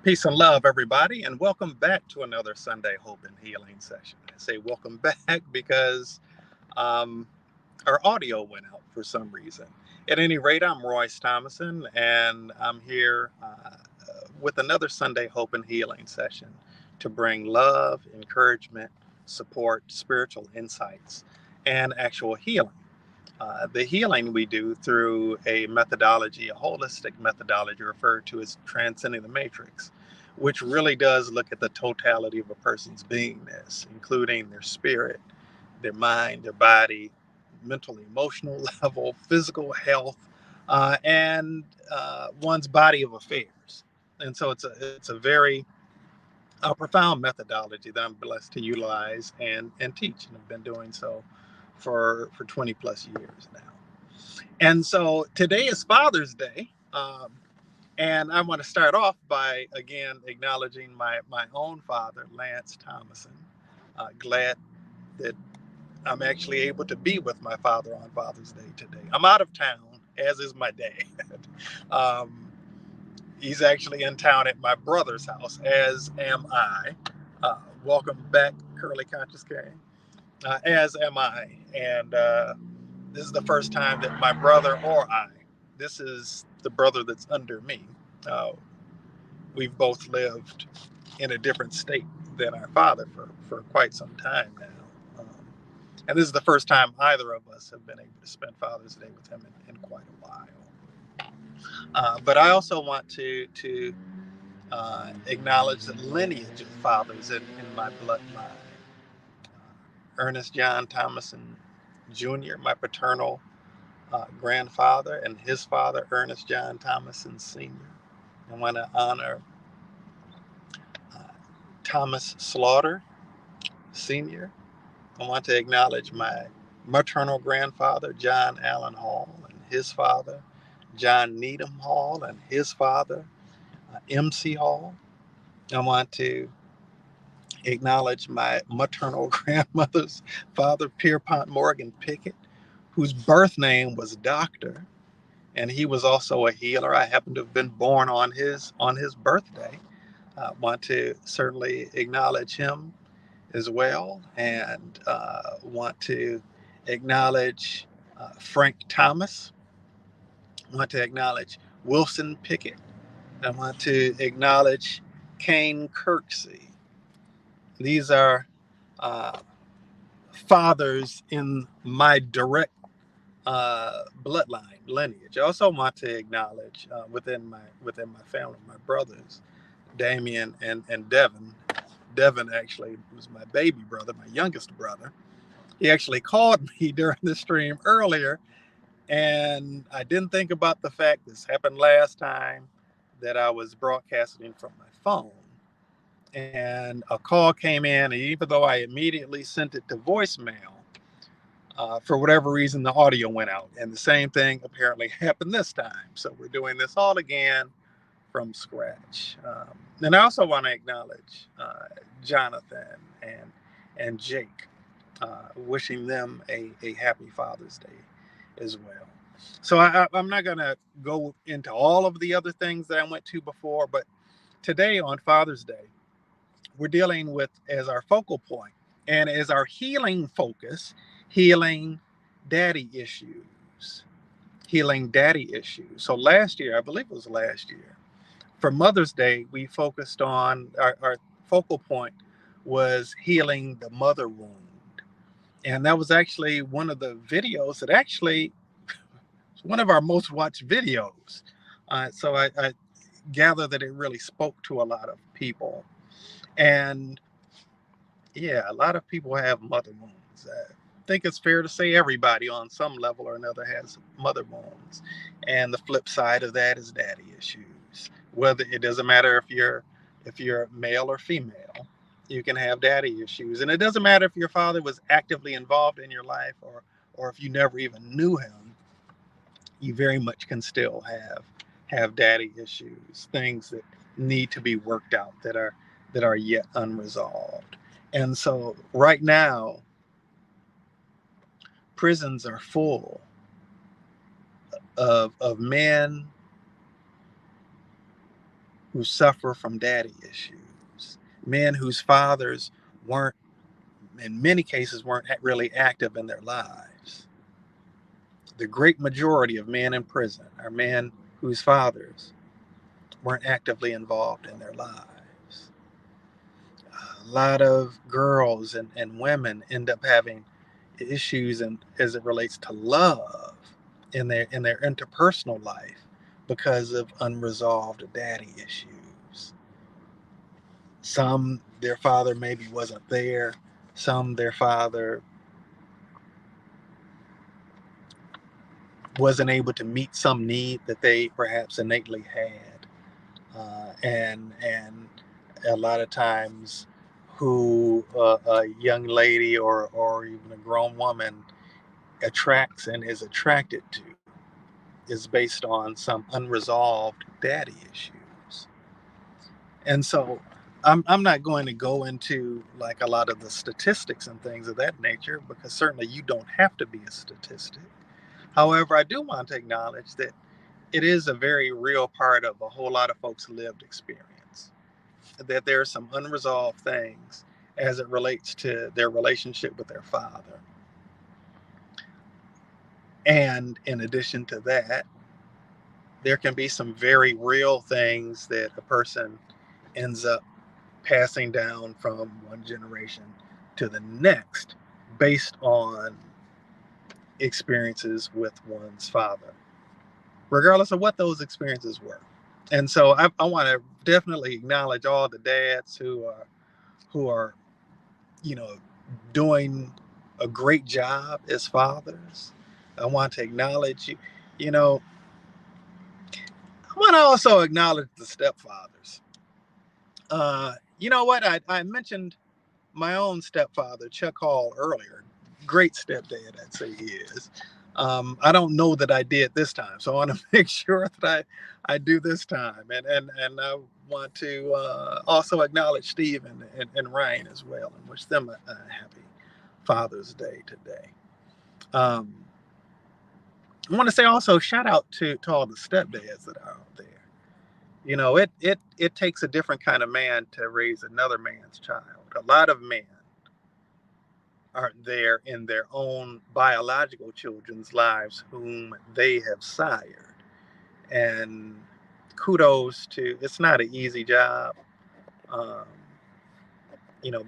Peace and love, everybody, and welcome back to another Sunday Hope and Healing session. I say welcome back because um, our audio went out for some reason. At any rate, I'm Royce Thomason, and I'm here with another Sunday Hope and Healing session to bring love, encouragement, support, spiritual insights, and actual healing. The healing we do through a methodology, a holistic methodology referred to as transcending the matrix, which really does look at the totality of a person's beingness, including their spirit, their mind, their body, mental, emotional level, physical health, and one's body of affairs. And so it's a very profound methodology that I'm blessed to utilize and teach, and I've been doing so for 20 plus years now. And so today is Father's Day. And I want to start off by again acknowledging my own father, Lance Thomason. Glad that I'm actually able to be with my father on Father's Day today. I'm out of town, as is my dad. um, he's actually in town at my brother's house, as am I. Welcome back, Curly Conscious King. As am I. And this is the first time that my brother or I, this is the brother that's under me, uh, we've both lived in a different state than our father for quite some time now. And this is the first time either of us have been able to spend Father's Day with him in quite a while. But I also want to acknowledge the lineage of fathers in my bloodline. Ernest John Thomason Jr., my paternal grandfather, and his father, Ernest John Thomason Sr. I want to honor uh, Thomas Slaughter Sr. I want to acknowledge my maternal grandfather, John Allen Hall, and his father, John Needham Hall, and his father, M.C. Hall. I want to acknowledge my maternal grandmother's father, Pierpont Morgan Pickett, whose birth name was Doctor, and he was also a healer. I happen to have been born on his birthday. I want to certainly acknowledge him as well, and want to acknowledge Frank Thomas. I want to acknowledge Wilson Pickett. I want to acknowledge Kane Kirksey. These are uh, fathers in my direct bloodline lineage. I also want to acknowledge within my family, my brothers, Damien and Devin. Devin actually was my baby brother, my youngest brother. He actually called me during the stream earlier, and I didn't think about the fact this happened last time that I was broadcasting from my phone. And a call came in, and even though I immediately sent it to voicemail, for whatever reason, the audio went out. And the same thing apparently happened this time. So we're doing this all again from scratch. And I also want to acknowledge Jonathan and Jake, wishing them a happy Father's Day as well. So I'm not going to go into all of the other things that I went to before, but today on Father's Day, we're dealing with as our focal point and as our healing focus, healing daddy issues. Healing daddy issues. So last year, I believe it was last year, for Mother's Day, we focused on our focal point was healing the mother wound. And that was actually one of the videos that actually was one of our most watched videos. So I gather that it really spoke to a lot of people. And yeah, a lot of people have mother wounds. I think it's fair to say everybody on some level or another has mother wounds. And the flip side of that is daddy issues. Whether it doesn't matter if you're male or female, you can have daddy issues. And it doesn't matter if your father was actively involved in your life or if you never even knew him, you very much can still have daddy issues, things that need to be worked out that are yet unresolved. And so right now, prisons are full of men who suffer from daddy issues, men whose fathers weren't, in many cases, weren't really active in their lives. The great majority of men in prison are men whose fathers weren't actively involved in their lives. A lot of girls and women end up having issues as it relates to love in their interpersonal life because of unresolved daddy issues. Some, their father maybe wasn't there. Some, their father wasn't able to meet some need that they perhaps innately had. And a lot of times who a young lady or even a grown woman attracts and is attracted to is based on some unresolved daddy issues. And so I'm not going to go into like a lot of the statistics and things of that nature, because certainly you don't have to be a statistic. However, I do want to acknowledge that it is a very real part of a whole lot of folks' lived experience, that there are some unresolved things as it relates to their relationship with their father. And in addition to that, there can be some very real things that a person ends up passing down from one generation to the next based on experiences with one's father, regardless of what those experiences were. And so I want to definitely acknowledge all the dads who are you know doing a great job as fathers. I want to acknowledge you. You know, I want to also acknowledge the stepfathers. You know what? I mentioned my own stepfather, Chuck Hall, earlier. Great stepdad, I'd say he is. I don't know that I did this time, so I want to make sure that I do this time. And I want to also acknowledge Steve and Ryan as well, and wish them a happy Father's Day today. Um, I want to say also shout out to all the stepdads that are out there. You know, it takes a different kind of man to raise another man's child. A lot of men aren't there in their own biological children's lives whom they have sired. And kudos to, it's not an easy job, um,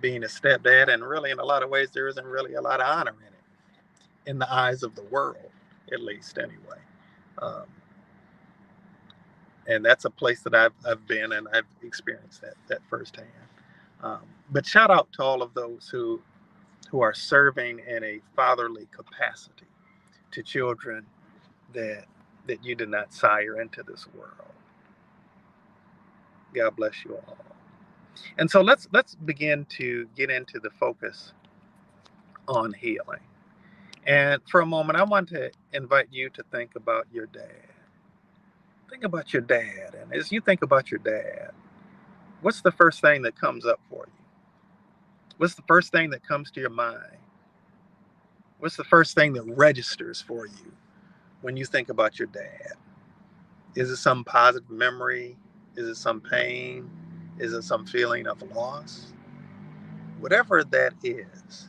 being a stepdad. And really, in a lot of ways, there isn't really a lot of honor in it, in the eyes of the world, at least, anyway. Um, and that's a place that I've been and I've experienced that firsthand. But shout out to all of those who are serving in a fatherly capacity to children that you did not sire into this world. God bless you all. And so let's begin to get into the focus on healing. And for a moment, I want to invite you to think about your dad. Think about your dad. And as you think about your dad, what's the first thing that comes up for you? What's the first thing that comes to your mind? What's the first thing that registers for you when you think about your dad? Is it some positive memory? Is it some pain? Is it some feeling of loss? Whatever that is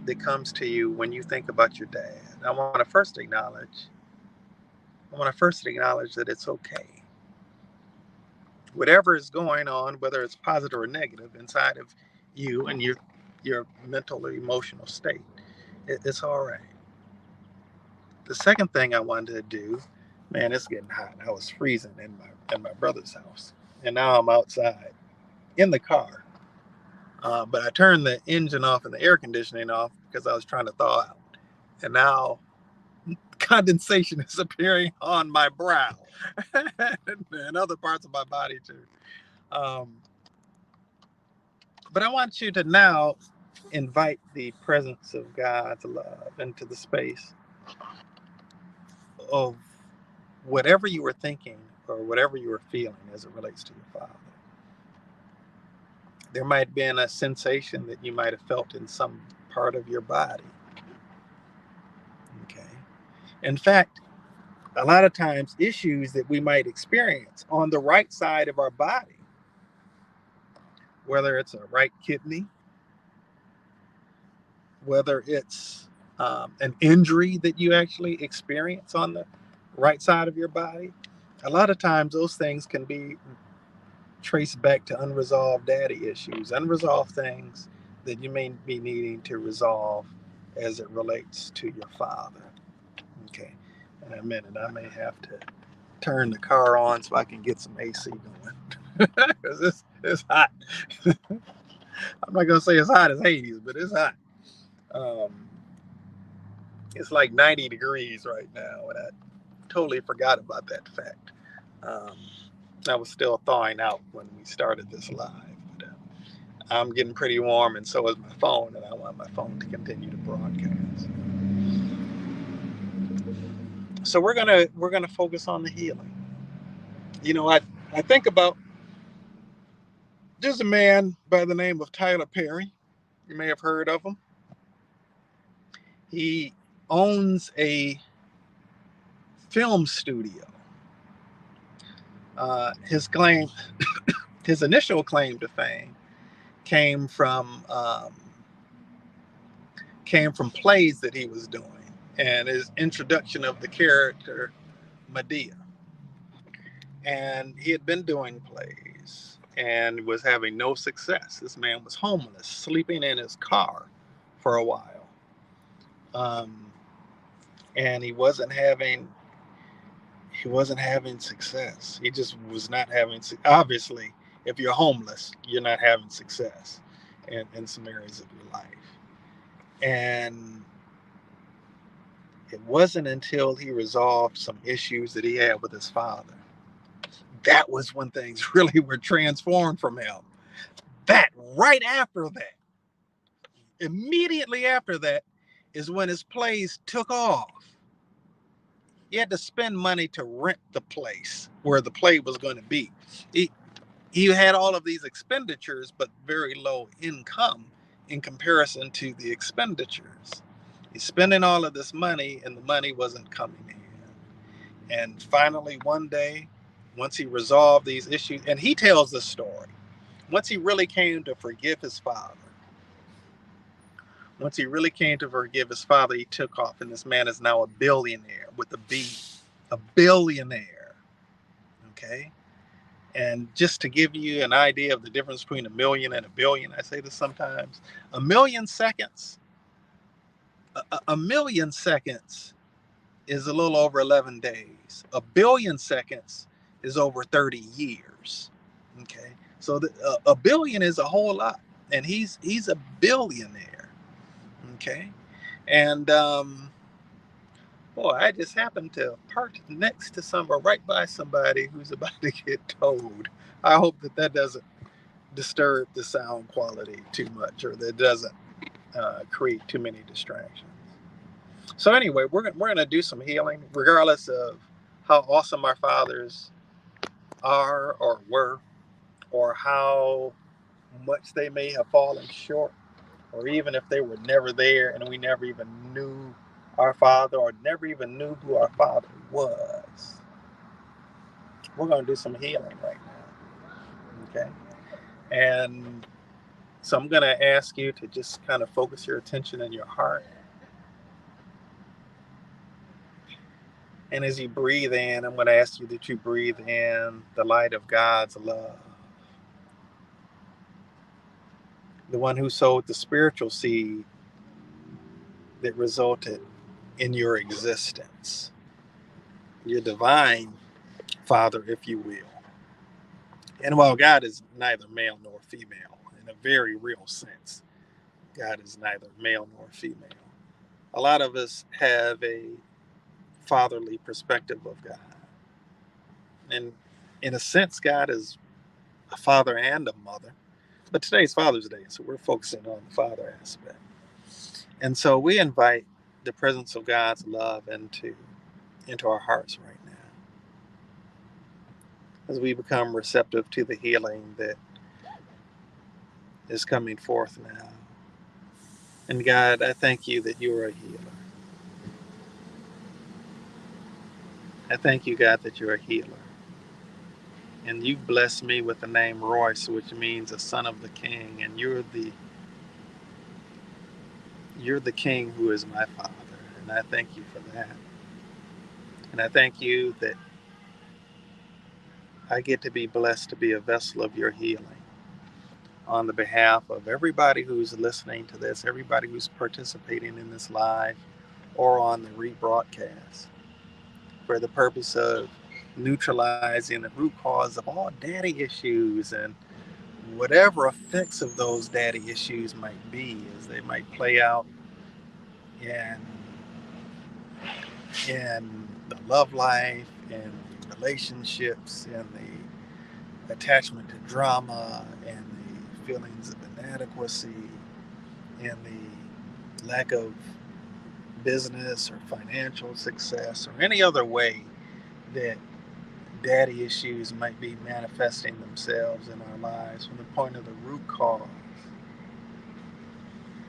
that comes to you when you think about your dad, I want to first acknowledge that it's okay. Whatever is going on, whether it's positive or negative inside of you and your mental or emotional state, it's all right. The second thing I wanted to do, man, it's getting hot. I was freezing in my brother's house, and now I'm outside in the car. But I turned the engine off and the air conditioning off because I was trying to thaw out. And now condensation is appearing on my brow and other parts of my body too. Um, but I want you to now invite the presence of God's love into the space of whatever you were thinking or whatever you were feeling as it relates to your father. There might have been a sensation that you might have felt in some part of your body. Okay. In fact, A lot of times, issues that we might experience on the right side of our body, whether it's a right kidney, whether it's an injury that you actually experience on the right side of your body, a lot of times those things can be traced back to unresolved daddy issues, unresolved things that you may be needing to resolve as it relates to your father. Okay, in a minute, I may have to turn the car on so I can get some AC going because it's hot. I'm not gonna say it's hot as Hades, but it's hot. Um, it's like 90 degrees right now, and I totally forgot about that fact. Um, I was still thawing out when we started this live. But, I'm getting pretty warm, and so is my phone, and I want my phone to continue to broadcast. So we're gonna focus on the healing. You know, I think about there's a man by the name of Tyler Perry. You may have heard of him. He owns a film studio. His claim, his initial claim to fame, came from um, came from plays that he was doing, and his introduction of the character Medea. And he had been doing plays and was having no success. This man was homeless, sleeping in his car for a while, um, and he wasn't having success. He just was not having. Obviously, if you're homeless, you're not having success in some areas of your life. And it wasn't until he resolved some issues that he had with his father, that was when things really were transformed from him. That right after that, immediately after that, is when his plays took off. He had to spend money to rent the place where the play was going to be. He, he had all of these expenditures, but very low income in comparison to the expenditures. He's spending all of this money, and the money wasn't coming in. And finally, one day, once he resolved these issues, and he tells the story, once he really came to forgive his father, he took off, and this man is now a billionaire with a B, a billionaire. Okay. And just to give you an idea of the difference between a million and a billion, I say this sometimes, a million seconds, a million seconds is a little over 11 days. A billion seconds is over 30 years. Okay. So a billion is a whole lot. And he's a billionaire. Okay. And boy, I just happened to park next to somebody, right by somebody who's about to get towed. I hope that doesn't disturb the sound quality too much, or that doesn't create too many distractions. So anyway, we're gonna do some healing, regardless of how awesome our fathers are or were, or how much they may have fallen short, or even if they were never there and we never even knew our father or never even knew who our father was. We're gonna do some healing right now. Okay. And so I'm gonna ask you to just kind of focus your attention in your heart. And as you breathe in, I'm going to ask you that you breathe in the light of God's love, the one who sowed the spiritual seed that resulted in your existence, your divine father, if you will. And while God is neither male nor female, in a very real sense, God is neither male nor female. A lot of us have a fatherly perspective of God. And in a sense, God is a father and a mother. But today's Father's Day, so we're focusing on the father aspect. And so we invite the presence of God's love into our hearts right now as we become receptive to the healing that is coming forth now. And God, I thank you that you are a healer. I thank you, God, that you're a healer. And you've blessed me with the name Royce, which means a son of the king. And you're the king who is my father. And I thank you for that. And I thank you that I get to be blessed to be a vessel of your healing on the behalf of everybody who's listening to this, everybody who's participating in this live or on the rebroadcast, for the purpose of neutralizing the root cause of all daddy issues and whatever effects of those daddy issues might be as they might play out in the love life, in the relationships, in the attachment to drama, and the feelings of inadequacy, and the lack of business or financial success, or any other way that daddy issues might be manifesting themselves in our lives, from the point of the root cause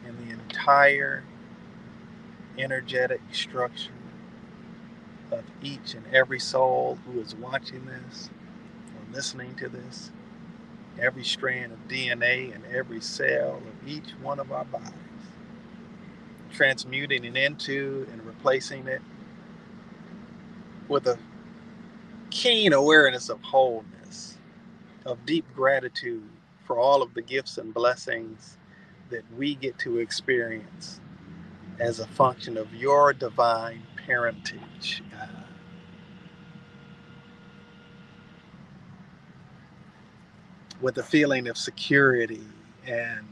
and the entire energetic structure of each and every soul who is watching this or listening to this, every strand of DNA in every cell of each one of our bodies, transmuting it into and replacing it with a keen awareness of wholeness, of deep gratitude for all of the gifts and blessings that we get to experience as a function of your divine parentage. With a feeling of security and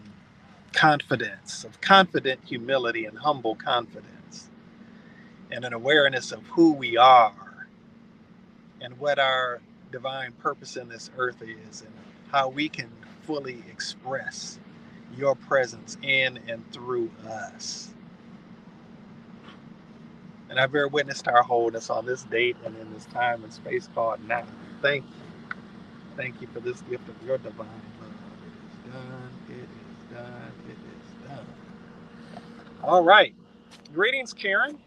confidence, of confident humility and humble confidence, and an awareness of who we are and what our divine purpose in this earth is, and how we can fully express your presence in and through us. And I bear witness to our wholeness on this date and in this time and space called now. Thank you. Thank you for this gift of your divine love. It is done. It is done. It is done. All right. Greetings, Karen.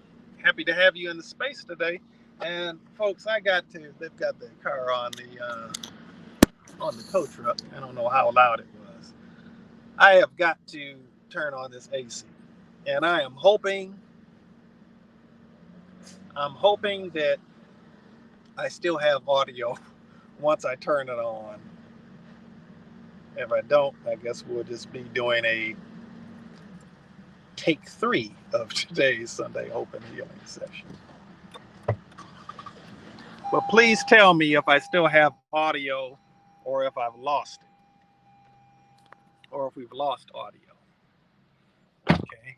Happy to have you in the space today. And folks, they've got the car on the tow truck. I don't know how loud it was. I have got to turn on this AC. And I'm hoping that I still have audio once I turn it on. If I don't, I guess we'll just be doing a take 3 of today's Sunday Open Healing session. But please tell me if I still have audio or if I've lost it, or if we've lost audio. Okay.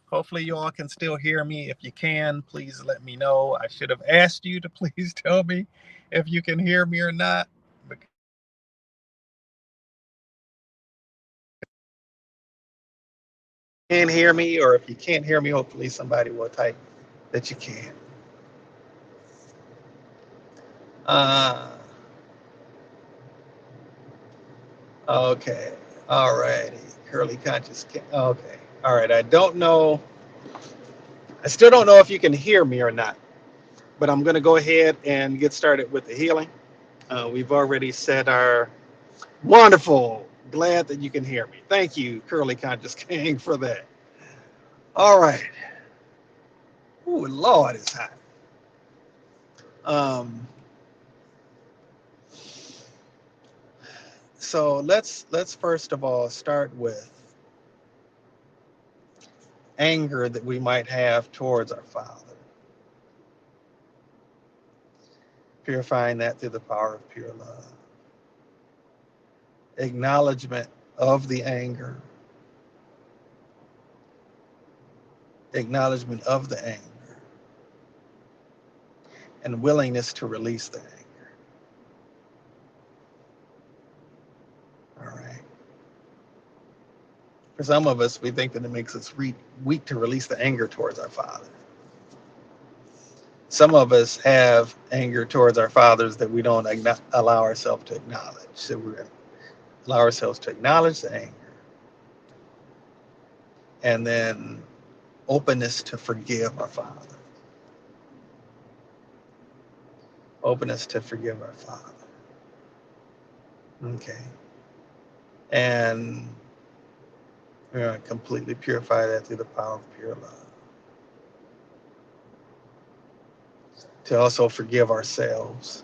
Hopefully you all can still hear me. If you can, please let me know. I should have asked you to please tell me if you can hear me or not. Can hear me, or if you can't hear me, hopefully somebody will type that you can. Uh, okay. All righty. Curly conscious. Okay. All right. I don't know. I still don't know if you can hear me or not, but I'm going to go ahead and get started with the healing. We've already said our wonderful. Glad that you can hear me. Thank you, Curly Conscious King, for that. All right. Ooh, Lord, it's hot. Um, so let's first of all start with anger that we might have towards our Father. Purifying that through the power of pure love. Acknowledgement of the anger. Acknowledgement of the anger. And willingness to release the anger. All right. For some of us, we think that it makes us weak to release the anger towards our Father. Some of us have anger towards our fathers that we don't allow ourselves to acknowledge. So we're going to allow ourselves to acknowledge the anger, and then openness to forgive our Father. Openness to forgive our Father. Okay. And we're going to completely purify that through the power of pure love. To also forgive ourselves.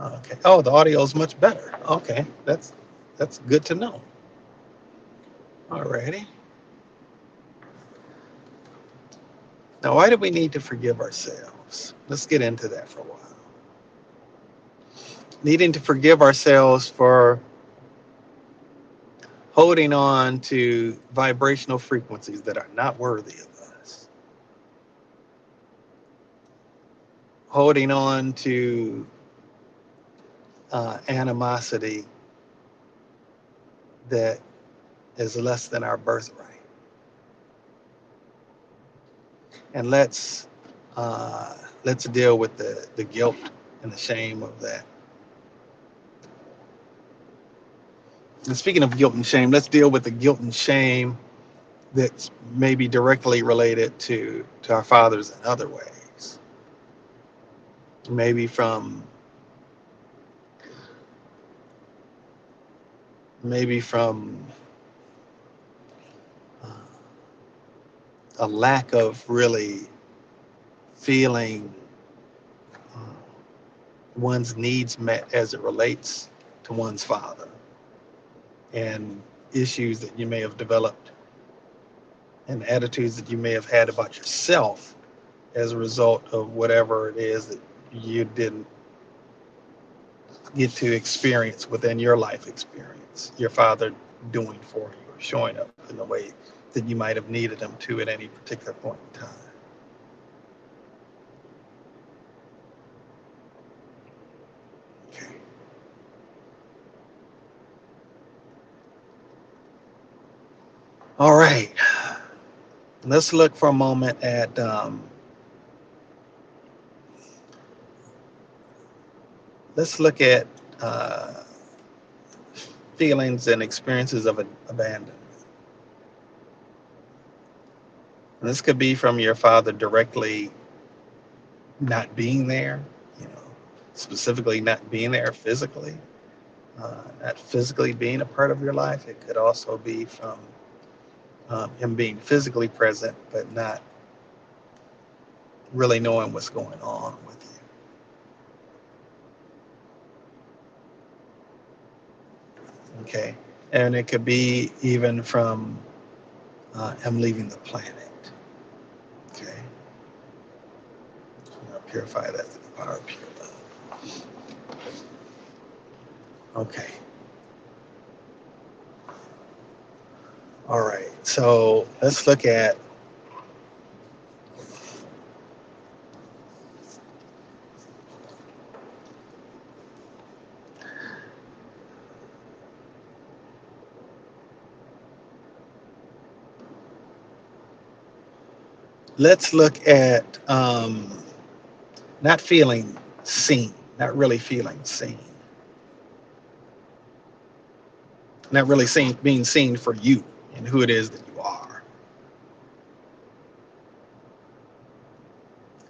Okay. Oh, the audio is much better. Okay. That's good to know. Alrighty. Now, why do we need to forgive ourselves? Let's get into that for a while. Needing to forgive ourselves for holding on to vibrational frequencies that are not worthy of us. Holding on to animosity that is less than our birthright. And let's deal with the guilt and the shame of that. And speaking of guilt and shame, let's deal with the guilt and shame that's maybe directly related to our fathers in other ways. Maybe from uh, a lack of really feeling uh, one's needs met as it relates to one's father, and issues that you may have developed and attitudes that you may have had about yourself as a result of whatever it is that you didn't get to experience within your life experience, your father doing for you or showing up in the way that you might have needed him to at any particular point in time. Okay. All right. Let's look for a moment at let's look at feelings and experiences of abandonment. And this could be from your father directly not being there, you know, specifically not being there physically, not physically being a part of your life. It could also be from him being physically present, but not really knowing what's going on with you. Okay. And it could be even from him leaving the planet. Okay. I'll purify that through the power of pure love. Okay. All right. So let's look at not feeling seen, not really feeling seen, not really being seen for you and who it is that you are.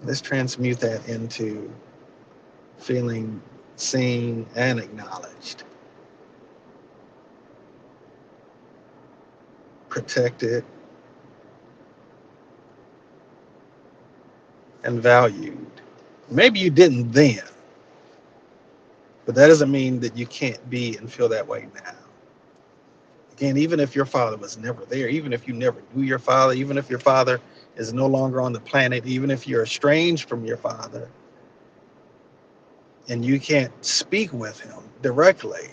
Let's transmute that into feeling seen and acknowledged, protected and valued. Maybe you didn't then, but that doesn't mean that you can't be and feel that way now. Again, even if your father was never there, even if you never knew your father, even if your father is no longer on the planet, even if you're estranged from your father and you can't speak with him directly,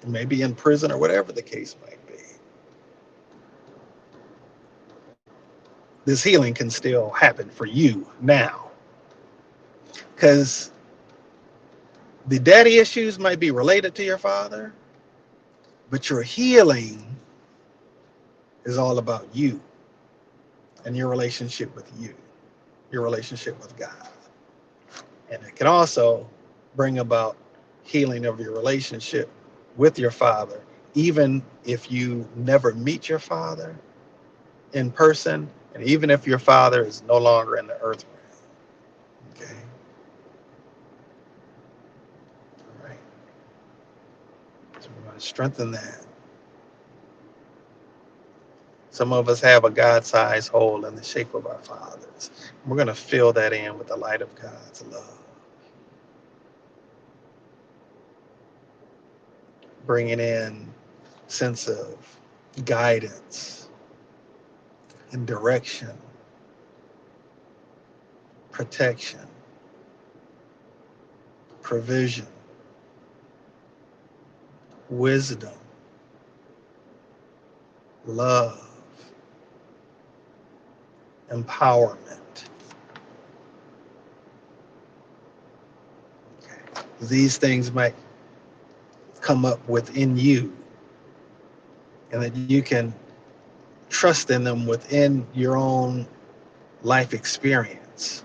maybe in prison or whatever the case might be, this healing can still happen for you now. Because the daddy issues might be related to your father, but your healing is all about you and your relationship with you, your relationship with God. And it can also bring about healing of your relationship with your father, even if you never meet your father, in person, and even if your father is no longer in the earth realm. Okay. All right. So we're going to strengthen that. Some of us have a God-sized hole in the shape of our fathers. We're going to fill that in with the light of God's love, bringing in sense of guidance and direction, protection, provision, wisdom, love, empowerment. Okay. These things might come up within you, and that you can trust in them within your own life experience.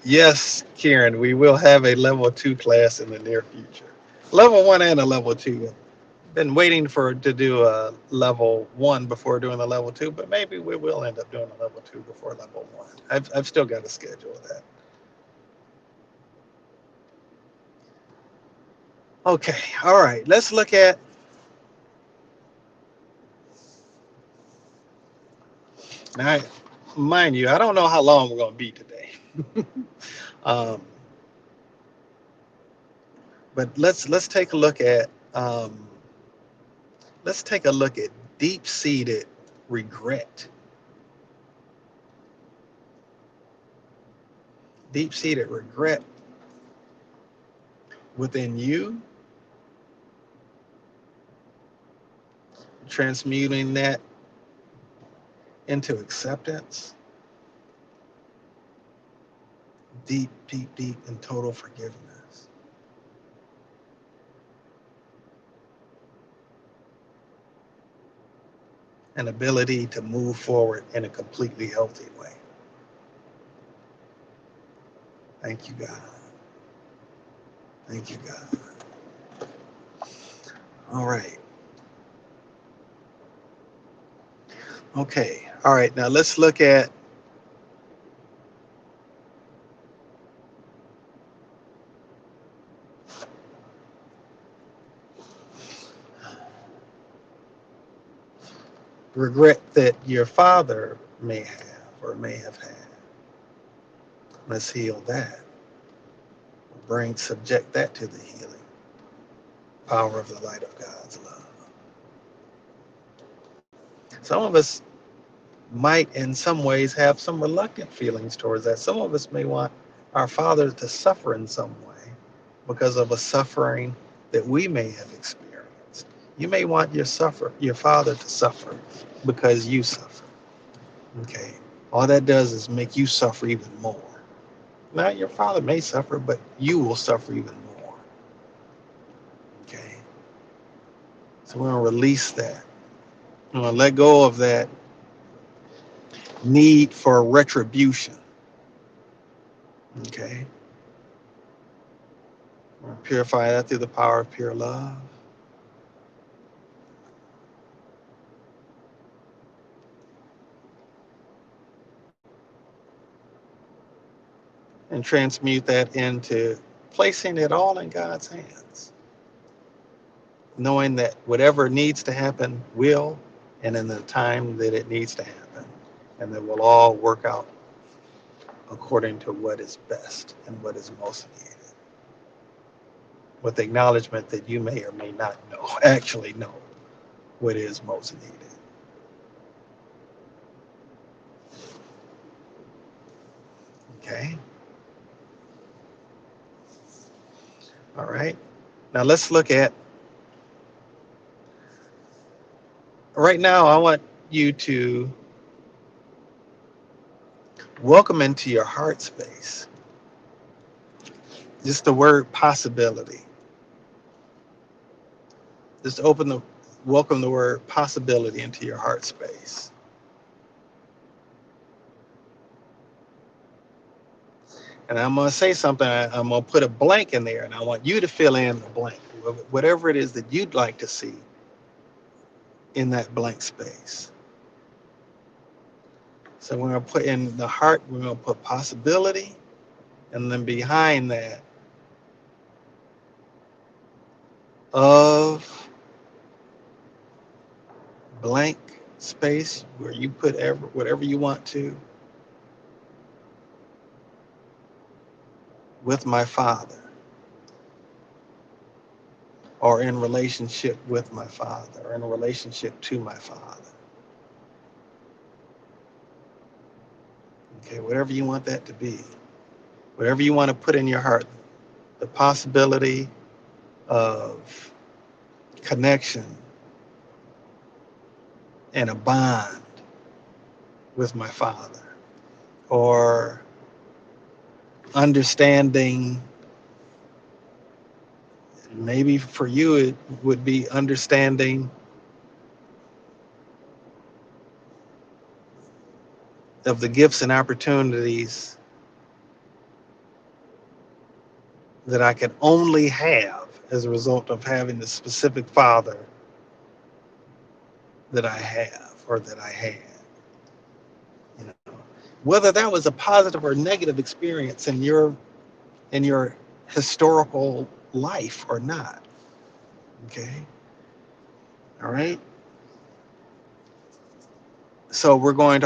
Yes, Karen, we will have a level 2 class in the near future. Level 1 and a level 2. Been waiting to do a level 1 before doing a level 2, but maybe we will end up doing a level 2 before level 1. I've still got to schedule that. Okay, all right. Let's look at, now, mind you, I don't know how long we're going to be today. um, but let's take a look at deep-seated regret. Deep-seated regret within you, transmuting that into acceptance, deep, deep, deep, and total forgiveness. An ability to move forward in a completely healthy way. Thank you, God. Thank you, God. All right. Okay. All right. Now let's look at regret that your father may have or may have had. Let's heal that. Subject that to the healing power of the light of God's love. Some of us might, in some ways, have some reluctant feelings towards that. Some of us may want our father to suffer in some way because of a suffering that we may have experienced. You may want your father to suffer because you suffer. Okay. All that does is make you suffer even more. Now, your father may suffer, but you will suffer even more. Okay. So we're going to release that. We're going to let go of that need for retribution. Okay. We're going to purify that through the power of pure love. And transmute that into placing it all in God's hands. Knowing that whatever needs to happen will, and in the time that it needs to happen. And that we'll all work out according to what is best and what is most needed. With the acknowledgement that you may or may not actually know what is most needed. Okay. All right. Now let's look at, right now I want you to welcome into your heart space just the word possibility. Just welcome the word possibility into your heart space. And I'm going to say something, I'm going to put a blank in there, and I want you to fill in the blank, whatever it is that you'd like to see in that blank space. So we're going to put in the heart, we're going to put possibility, and then behind that, of blank space where you put whatever you want to, with my Father, or in relationship with my Father, or in a relationship to my Father. Okay, whatever you want that to be, whatever you want to put in your heart, the possibility of connection and a bond with my Father, or understanding. Maybe for you it would be understanding of the gifts and opportunities that I could only have as a result of having the specific Father that I have, or that I had. You know, whether that was a positive or negative experience in your historical life or not. Okay. All right. So we're going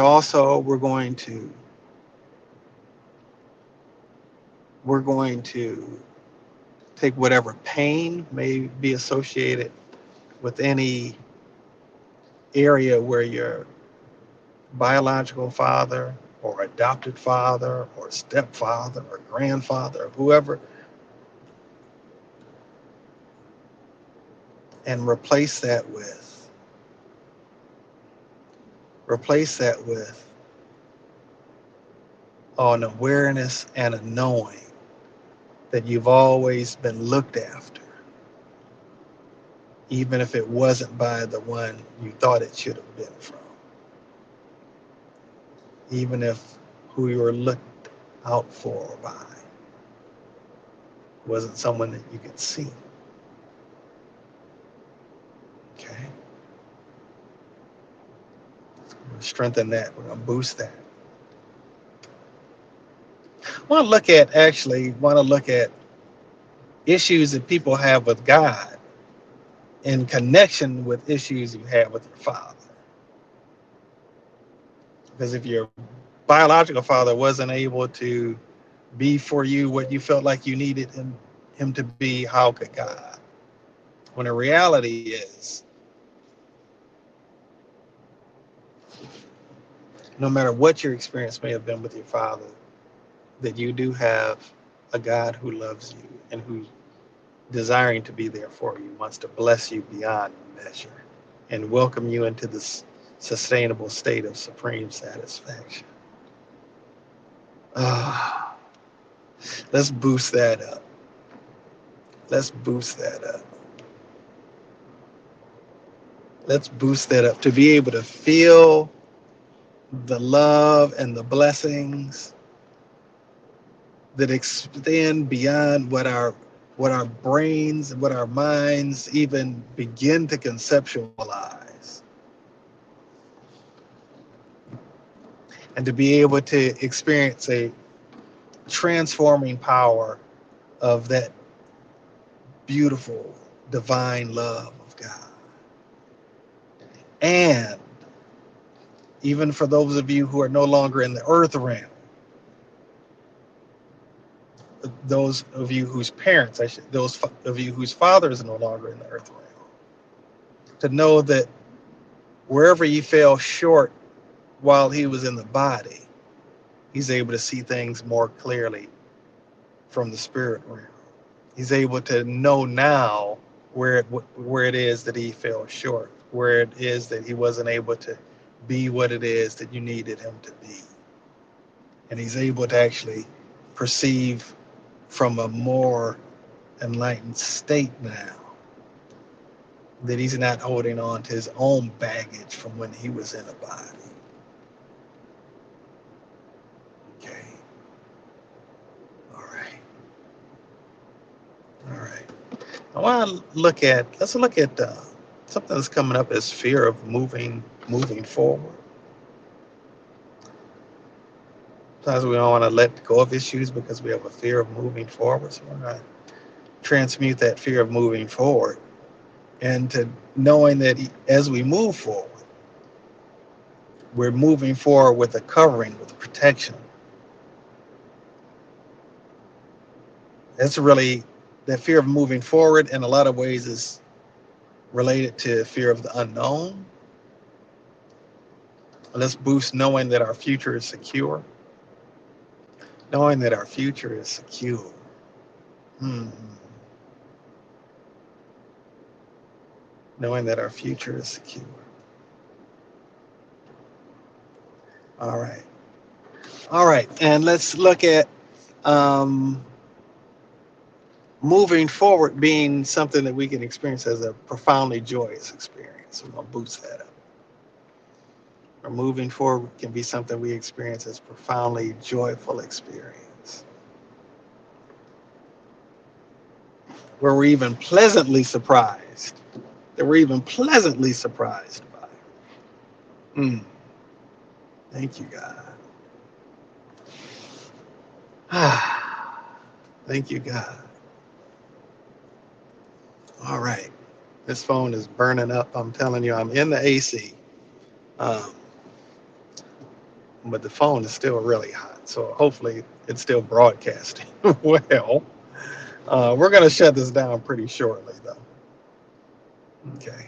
to take whatever pain may be associated with any area where your biological father or adopted father or stepfather or grandfather or whoever, and replace that with an awareness and a knowing that you've always been looked after, even if it wasn't by the one you thought it should have been from, even if who you were looked out for by wasn't someone that you could see. Okay? We're going to strengthen that. We're going to boost that. I want to look at issues that people have with God in connection with issues you have with your father. Because if your biological father wasn't able to be for you what you felt like you needed him to be, how could God? When the reality is, no matter what your experience may have been with your father, that you do have a God who loves you and who's desiring to be there for you, wants to bless you beyond measure and welcome you into this sustainable state of supreme satisfaction. Let's boost that up. Let's boost that up. Let's boost that up to be able to feel the love and the blessings that extend beyond what our brains and what our minds even begin to conceptualize, and to be able to experience a transforming power of that beautiful divine love of God. And even for those of you who are no longer in the earth realm, those of you whose parents, those of you whose fathers are no longer in the earth realm, to know that wherever he fell short while he was in the body, he's able to see things more clearly from the spirit realm. He's able to know now where it is that he fell short, where it is that he wasn't able to be what it is that you needed him to be. And he's able to actually perceive from a more enlightened state now, that he's not holding on to his own baggage from when he was in a body. Okay. Let's look at something that's coming up as fear of moving forward. Sometimes we don't want to let go of issues because we have a fear of moving forward. So we're going to transmute that fear of moving forward into knowing that as we move forward, we're moving forward with a covering, with protection. That's really that fear of moving forward in a lot of ways is related to fear of the unknown. Let's boost knowing that our future is secure. Knowing that our future is secure. Hmm. Knowing that our future is secure. All right. All right. And let's look at um, moving forward being something that we can experience as a profoundly joyous experience. We're going to boost that up. Or moving forward can be something we experience as profoundly joyful experience. Where we're even pleasantly surprised. That we're even pleasantly surprised by. Mm. Thank you, God. Thank you, God. All right. This phone is burning up. I'm telling you, I'm in the AC. Um, but the phone is still really hot. So hopefully it's still broadcasting. Well, we're going to shut this down pretty shortly, though. Okay.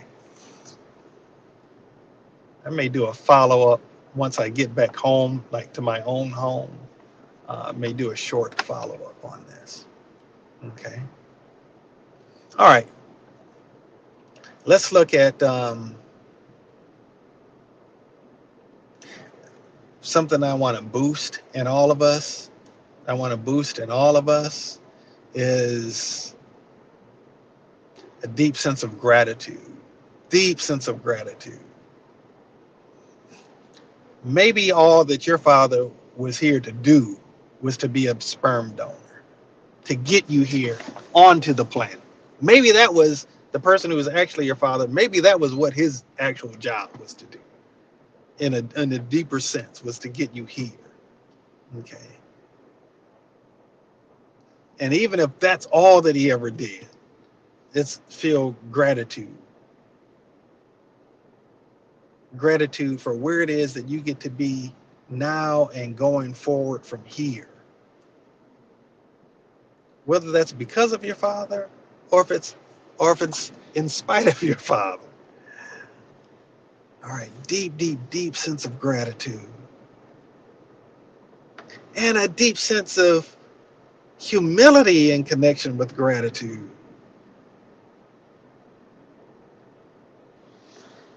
I may do a follow up once I get back home, like to my own home. I may do a short follow up on this. Okay. All right. Let's look at something I want to boost in all of us. I want to boost in all of us is a deep sense of gratitude. Deep sense of gratitude. Maybe all that your father was here to do was to be a sperm donor, to get you here onto the planet. Maybe that was the person who was actually your father. Maybe that was what his actual job was to do in a deeper sense, was to get you here. Okay. And even if that's all that he ever did, it's feel gratitude. Gratitude for where it is that you get to be now and going forward from here. Whether that's because of your father or if it's in spite of your father. All right, deep, deep, deep sense of gratitude. And a deep sense of humility in connection with gratitude.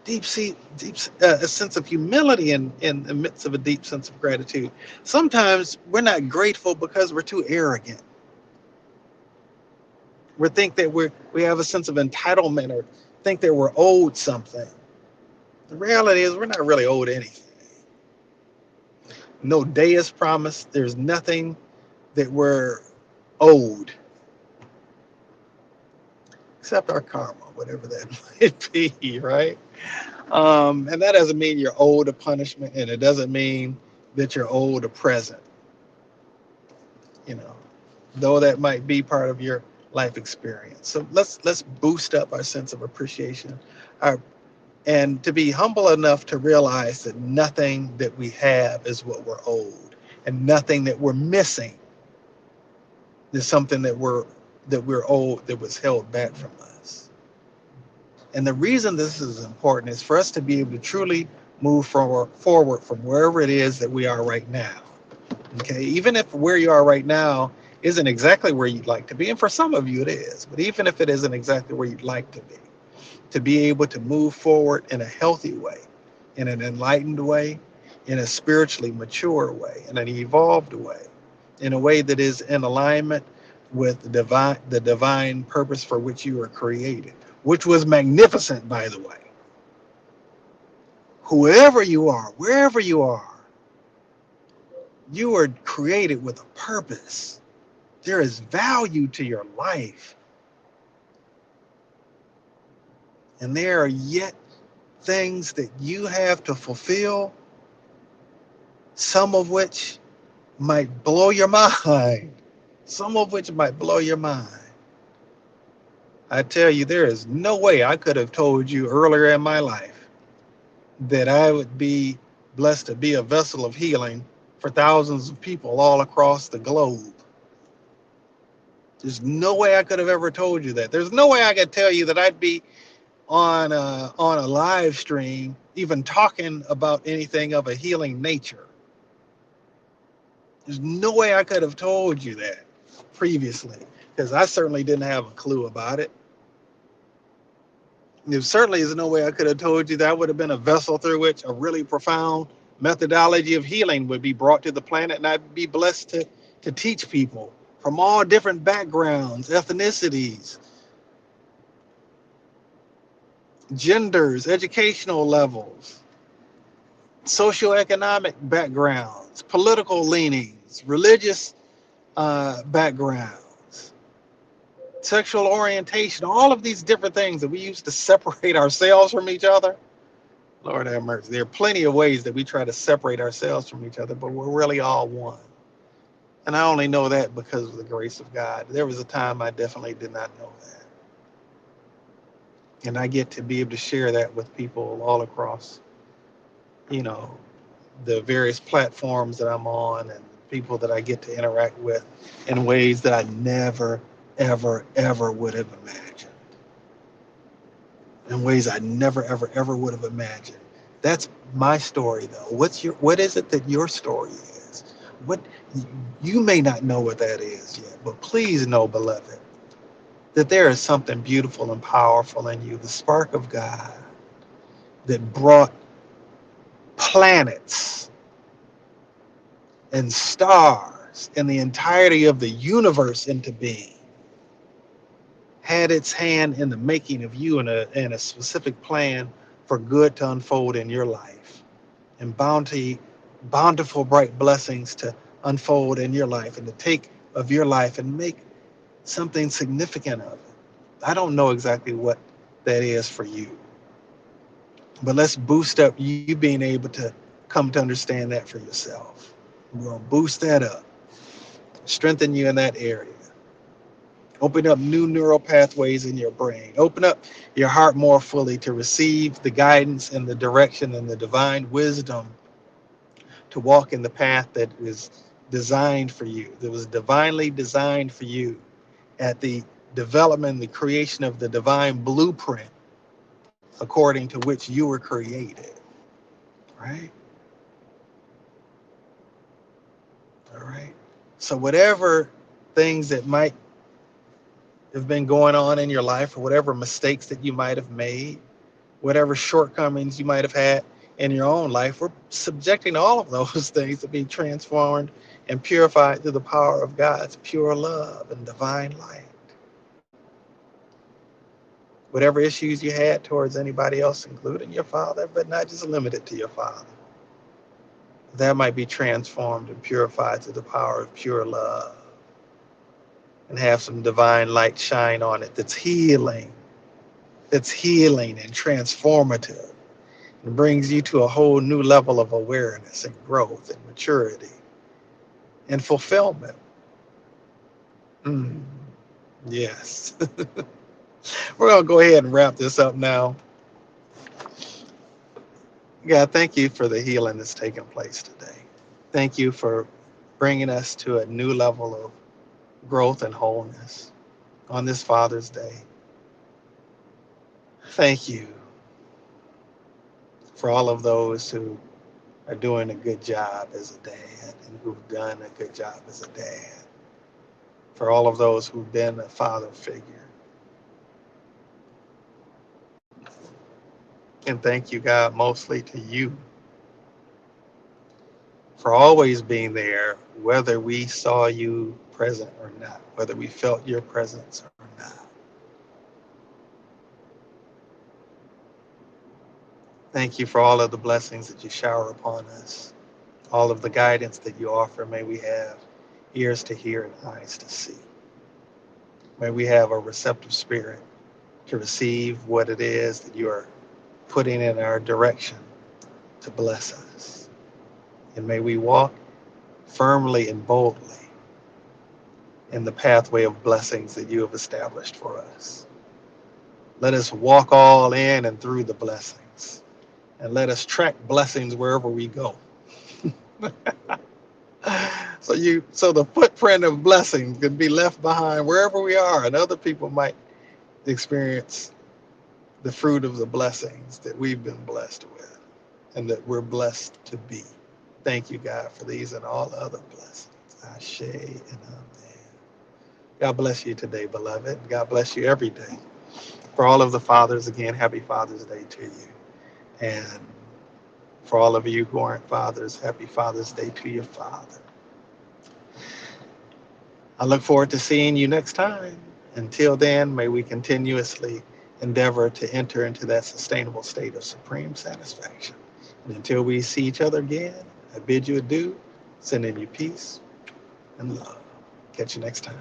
A sense of humility in the midst of a deep sense of gratitude. Sometimes we're not grateful because we're too arrogant. We think that we have a sense of entitlement or think that we're owed something. The reality is we're not really owed anything. No day is promised. There's nothing that we're owed except our karma, whatever that might be, right? And that doesn't mean you're owed a punishment, and it doesn't mean that you're owed a present, you know, though that might be part of your life experience. So let's boost up our sense of appreciation, our and to be humble enough to realize that nothing that we have is what we're owed, and nothing that we're missing is something that we're owed that was held back from us. And the reason this is important is for us to be able to truly move forward from wherever it is that we are right now. Okay, even if where you are right now isn't exactly where you'd like to be, and for some of you it is, but even if it isn't exactly where you'd like to be able to move forward in a healthy way, in an enlightened way, in a spiritually mature way, in an evolved way, in a way that is in alignment with the divine purpose for which you were created, which was magnificent, by the way. Whoever you are, wherever you are created with a purpose. There is value to your life. And there are yet things that you have to fulfill, some of which might blow your mind. Some of which might blow your mind. I tell you, there is no way I could have told you earlier in my life that I would be blessed to be a vessel of healing for thousands of people all across the globe. There's no way I could have ever told you that. There's no way I could tell you that I'd be on a live stream, even talking about anything of a healing nature. There's no way I could have told you that previously, because I certainly didn't have a clue about it. There certainly is no way I could have told you that I would have been a vessel through which a really profound methodology of healing would be brought to the planet, and I'd be blessed to teach people from all different backgrounds, ethnicities, genders, educational levels, socioeconomic backgrounds, political leanings, religious backgrounds, sexual orientation, all of these different things that we use to separate ourselves from each other. Lord have mercy. There are plenty of ways that we try to separate ourselves from each other, but we're really all one. And I only know that because of the grace of God. There was a time I definitely did not know that. And I get to be able to share that with people all across, you know, the various platforms that I'm on and people that I get to interact with in ways that I never, ever, ever would have imagined. In ways I never, ever, ever would have imagined. That's my story, though. What is it that your story is? What you may not know what that is yet, but please know, beloved, that there is something beautiful and powerful in you, the spark of God that brought planets and stars and the entirety of the universe into being, had its hand in the making of you and a specific plan for good to unfold in your life, and bountiful bright blessings to unfold in your life, and to take of your life and make something significant of it. I don't know exactly what that is for you, but let's boost up you being able to come to understand that for yourself. We're going to boost that up, strengthen you in that area. Open up new neural pathways in your brain. Open up your heart more fully to receive the guidance and the direction and the divine wisdom to walk in the path that is designed for you, that was divinely designed for you at the development, the creation of the divine blueprint according to which you were created. Right? All right. So, whatever things that might have been going on in your life, or whatever mistakes that you might have made, whatever shortcomings you might have had in your own life, we're subjecting all of those things to be transformed and purified through the power of God's pure love and divine light. Whatever issues you had towards anybody else, including your father, but not just limited to your father, that might be transformed and purified through the power of pure love, and have some divine light shine on it that's healing and transformative, and brings you to a whole new level of awareness and growth and maturity and fulfillment. Mm, yes. We're going to go ahead and wrap this up now. God, thank you for the healing that's taking place today. Thank you for bringing us to a new level of growth and wholeness on this Father's Day. Thank you for all of those who are doing a good job as a dad and who've done a good job as a dad. For all of those who've been a father figure. And thank you, God, mostly to you for always being there, whether we saw you present or not, whether we felt your presence or not. Thank you for all of the blessings that you shower upon us, all of the guidance that you offer. May we have ears to hear and eyes to see. May we have a receptive spirit to receive what it is that you are putting in our direction to bless us. And may we walk firmly and boldly in the pathway of blessings that you have established for us. Let us walk all in and through the blessings, and let us track blessings wherever we go. So the footprint of blessings can be left behind wherever we are, and other people might experience the fruit of the blessings that we've been blessed with and that we're blessed to be. Thank you, God, for these and all other blessings. Ashe and amen. God bless you today, beloved. God bless you every day. For all of the fathers, again, happy Father's Day to you. And for all of you who aren't fathers, happy Father's Day to your father. I look forward to seeing you next time. Until then, may we continuously endeavor to enter into that sustainable state of supreme satisfaction. And until we see each other again, I bid you adieu, sending you peace and love. Catch you next time.